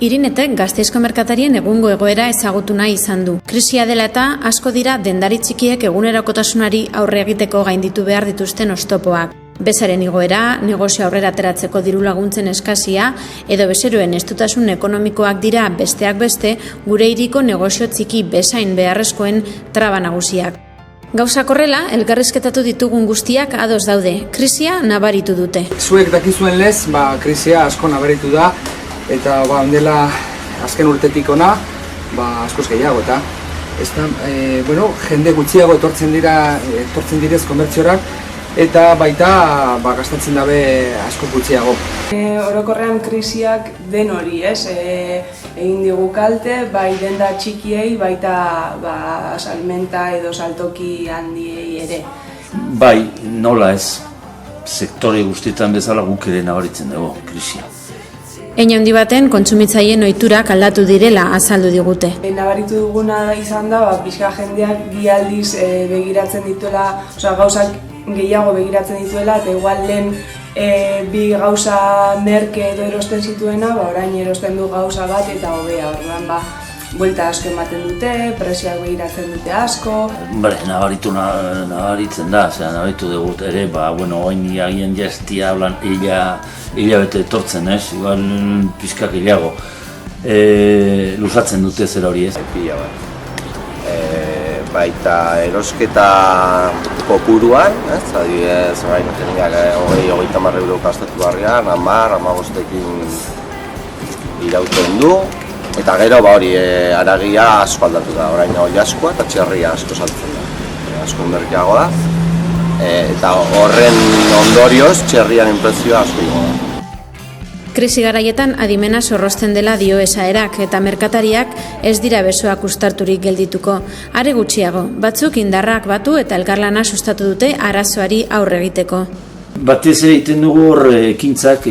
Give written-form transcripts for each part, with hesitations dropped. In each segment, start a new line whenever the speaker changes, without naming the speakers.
Irinetek Gasteizko merkatarien egungo egoera ezagutu nahi izan du. Krisia dela eta asko dira dendari txikiek egunerakotasunari aurre egiteko gainditu behar dituzten oztopoak. Bezaren igoera, negozio aurrera ateratzeko diru laguntzen eskasia edo bezeroen estutasun ekonomikoak dira besteak beste gure hiriko negozio txiki bezain beharrezkoen traba nagusiak. Gauzak horrela, elkarrizketatu ditugun guztiak ados daude. Krisia nabaritu dute.
Zuek dakizuen lez, krisia asko nabaritu da eta ondela azken urtetik ona, askoz gehiago eta jende gutxiago etortzen direz komertziorak eta baita gastatzen dabe asko gutxiago.
Orokorrean krisiak den hori, egin digu kalte, bai denda txikiei, baita salmenta edo saltoki handiei ere.
Bai, nola ez, sektore guztietan bezala guk ere nabaritzen dugu krisia.
Hein handi baten kontsumitzaileen ohiturak aldatu direla azaldu digute.
Nabaritu duguna izan da, pixka jendeak bi aldiz begiratzen dituela, gauzak gehiago begiratzen dituela, eta igual lehen bi gauza merke edo erosten zituena, orain erosten du gauza bat eta hobea, orduan buelta asko ematen dute, presioak begiratzen dute asko.
Nabaritzen da, nabaritu dugu ere, oin agien jastia hablan hilabete etortzen, igual pixkak hilago. Luzatzen dute zer hori ez.
Baita erosketa kopuruan, adibidez, jendeak 20-30 euro gastatu barrian, 10-15ekin irauten du. Eta gero haragia asko aldatu da, orain hori askoa eta txerria asko saltzen da. Asko merkeago da, eta horren ondorioz txerriaren prezioa asko igo da.
Krisi garaietan adimena zorrozten dela dio esaerak eta merkatariak ez dira besoak ustarturik geldituko. Are gutxiago, batzuk indarrak batu eta elkarlana sustatu dute arazoari aurre egiteko.
Batez ere egiten dugu hor ekintzak,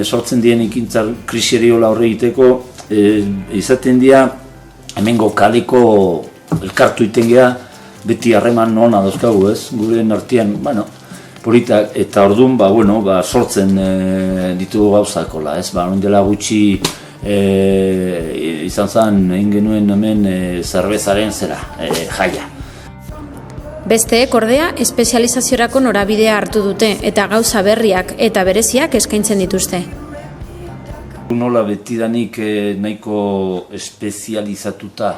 sortzen dien ekintzak krisiari aurre egiteko, izaten dira hemengo kaleko elkartu iten geha, beti harreman ona dauzkagu ez, gure artean, politak eta orduan, sortzen ditugu gauzakola, ez, ondela gutxi izan zen, egin genuen hemen zerbezaren jaia.
Besteek ordea, espezializaziorako norabidea hartu dute eta gauza berriak eta bereziak eskaintzen dituzte.
Nola betidanik nahiko espezializatuta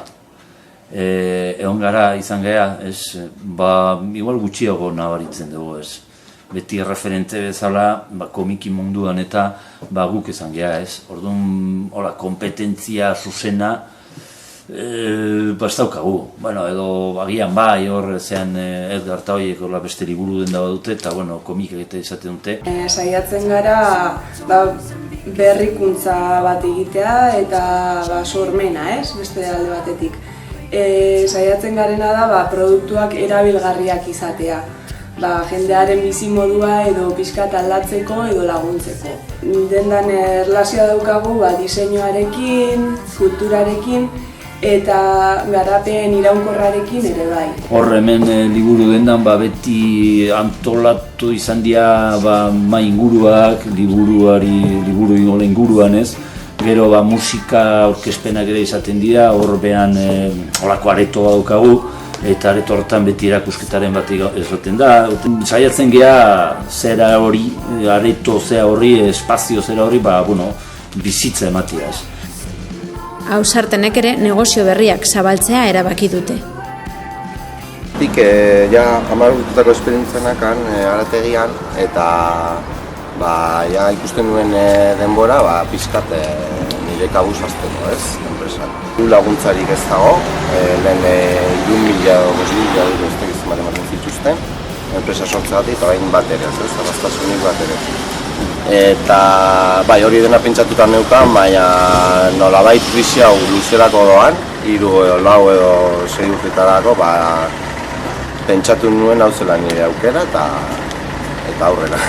egon gara izan gara, igual gutxiago nabaritzen dugu ez. Beti referente bezala komiki munduan eta guk izan gara ez. Orduan, kompetentzia zuzena bastaukagu. Edo agian hor zean Edgar eta horiek beste liburu den dut dute eta komik egite izaten dute.
Saiatzen gara berrikuntza bat egitea eta sormena ez, beste alde batetik. Saiatzen garena da produktuak erabilgarriak izatea. Jendearen bizimodua edo pixkat aldatzeko edo laguntzeko. Dendan erlazioa daukagu diseinuarekin, kulturarekin eta garapen iraunkorrarekin ere bai.
Hor hemen liburu dendan beti antolatu izan dira mai inguruak, liburu inguruan ez. Gero musika aurkezpenak ere izaten dira, hor behan horako aretoa daukagu, eta areto horretan beti erakusketaren bat ezaten da. Saiatzen geha zera hori, areto zera horri, espazio zera horri, bizitza ematea ez.
Ausartenek ere negozio berriak zabaltzea erabaki dute.
Ja 10 urtetako esperientzianakan arategian eta ikusten duen denbora pixkat nire kabuz azteko ez, enpresan. Laguntzarik ez dago, lehen 1.000 edo 5.000 euro ez tegizien bat ematen zituzten, enpresa sortzegatik eta bain bat ere, arraztasunik bat ere. Eta hori dena pentsatuta neukan, baina nolabait krisi hau luzerako doan, 3 edo 4 edo 6 urtetarako, pentsatu nuen hau zela nire aukera eta aurrera.